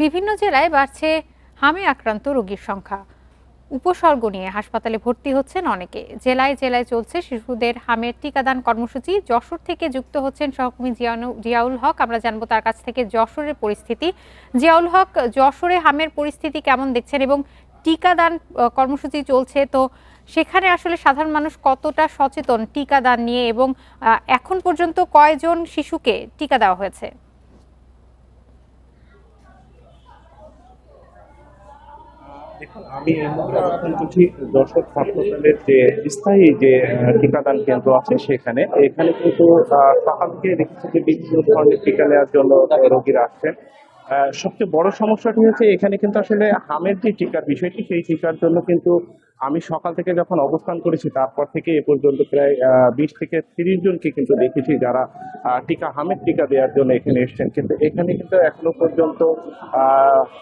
বিভিন্ন জেলায় বাড়ছে হামে আক্রান্ত রোগীর সংখ্যা। উপসর্গ নিয়ে হাসপাতালে ভর্তি হচ্ছেন অনেকে। জেলায় জেলায় চলছে শিশুদের হামের টিকাদান কর্মসূচি। যশোর থেকে যুক্ত হচ্ছেন সহকর্মী জিয়াউল হক। আমরা জানবো তার কাছ থেকে যশোরের পরিস্থিতি। জিয়াউল হক, যশোরে হামের পরিস্থিতি কেমন দেখছেন এবং টিকাদান কর্মসূচি চলছে, তো সেখানে আসলে সাধারণ মানুষ কতটা সচেতন টিকাদান নিয়ে এবং এখন পর্যন্ত কয়জন শিশুকে টিকা দেওয়া হয়েছে? দেখুন, আমি এই মুহূর্তে অবস্থান করছি যশোর হাসপাতালের যে স্থায়ী যে টিকাদান কেন্দ্র আছে সেখানে। এখানে কিন্তু সকাল থেকে দেখছি যে বিভিন্ন ধরনের টিকা নেওয়ার জন্য রোগীরা আসছেন। সবচেয়ে বড় সমস্যাটি হচ্ছে এখানে কিন্তু আসলে হামের যে টিকার বিষয়টি, সেই টিকার জন্য কিন্তু আমি সকাল থেকে যখন অবস্থান করেছি তারপর থেকে এ পর্যন্ত প্রায় 20 থেকে 30 জনকে কিন্তু দেখেছি যারা হামের টিকা দেওয়ার জন্য এখানে এসেছেন। কিন্তু এখানে কিন্তু এখনো পর্যন্ত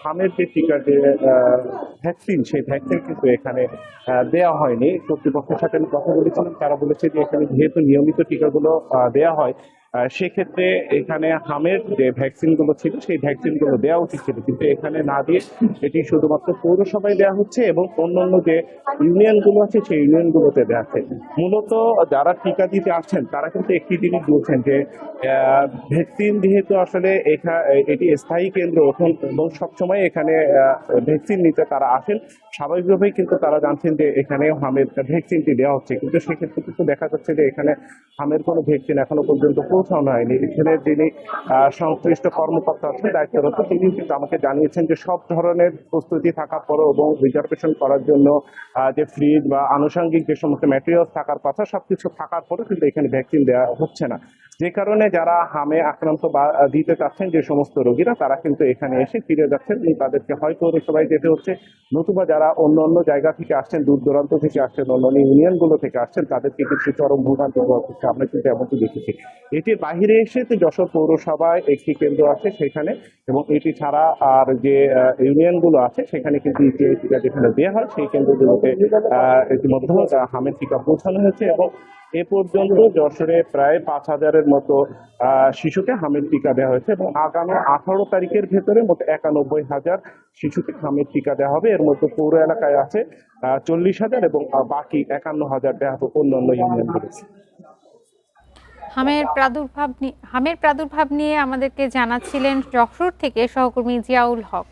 হামের যে টিকার যে ভ্যাকসিন, সেই ভ্যাকসিন কিন্তু এখানে দেওয়া হয়নি। কর্তৃপক্ষের সাথে আমি কথা বলেছিলাম, তারা বলেছে যে এখানে যেহেতু নিয়মিত টিকাগুলো দেওয়া হয়, সেক্ষেত্রে এখানে হামের যে ভ্যাকসিন গুলো ছিল সেই ভ্যাকসিন গুলো দেওয়া উচিত ছিল, কিন্তু এখানে না দিয়ে এটি শুধুমাত্র পৌরসভায় দেওয়া হচ্ছে এবং অন্যান্য যে ইউনিয়ন গুলো আছে সেই ইউনিয়ন গুলোতে দেওয়া হচ্ছে। মূলত যারা টিকা দিতে আসছেন তারা কিন্তু একটি জিনিস বলছেন যে ভ্যাকসিন যেহেতু আসলে এটি স্থায়ী কেন্দ্র এবং সবসময় এখানে ভ্যাকসিন নিতে তারা আসেন, স্বাভাবিকভাবেই কিন্তু তারা জানছেন যে এখানে হামের ভ্যাকসিনটি দেওয়া হচ্ছে, কিন্তু সেক্ষেত্রে কিন্তু দেখা যাচ্ছে যে এখানে হামের কোনো ভ্যাকসিন এখনো পর্যন্ত পৌঁছানো হয়নি। এখানে যিনি সংশ্লিষ্ট কর্মকর্তা আছেন দায়িত্বরত, তিনি কিন্তু আমাকে জানিয়েছেন যে সব ধরনের প্রস্তুতি থাকার পরও এবং রিজার্ভেশন করার জন্য যে ফ্রিজ বা আনুষঙ্গিক যে সমস্ত ম্যাটেরিয়ালস থাকার কথা সবকিছু থাকার পরেও কিন্তু এখানে ভ্যাকসিন দেওয়া হচ্ছে না। যে কারণে যারা হামে আক্রান্ত বা দিতে চাচ্ছেন যে সমস্ত রোগীরা, তারা কিন্তু এখানে এসে ফিরে যাচ্ছেন এবং তাদেরকে হয়তো পৌরসভায় যেতে হচ্ছে, নতুবা যারা অন্য অন্য জায়গা থেকে আসছেন, দূর দূরান্ত থেকে আসছেন, অন্যান্য ইউনিয়ন গুলো থেকে আসছেন, তাদেরকে কিন্তু চরম ভোগান্তি হচ্ছে। আমরা কিন্তু এমনটি দেখেছি। এটির বাহিরে এসে তো যশোর পৌরসভায় একটি কেন্দ্র আছে সেখানে, এবং এটি ছাড়া আর যে ইউনিয়ন গুলো আছে সেখানে কিন্তু টিকা যেখানে দেওয়া হয় সেই কেন্দ্রগুলোতে ইতিমধ্যে হামের টিকা পৌঁছানো হয়েছে এবং এ পর্যন্ত যশোরে প্রায় 5,000-এর মতো শিশুকে হামের টিকা দেওয়া হয়েছে এবং আগামী 18 তারিখের ভেতরে মোট 91,000 শিশুকে হামের টিকা দেওয়া হবে। এর মধ্যে পৌর এলাকায় আছে 40,000 এবং বাকি 51,000 দেওয়া হবে অন্যান্য ইউনিয়নগুলোতে। হামের প্রাদুর্ভাব নিয়ে আমাদেরকে জানাচ্ছিলেন যশোর থেকে সহকর্মী জিয়াউল হক।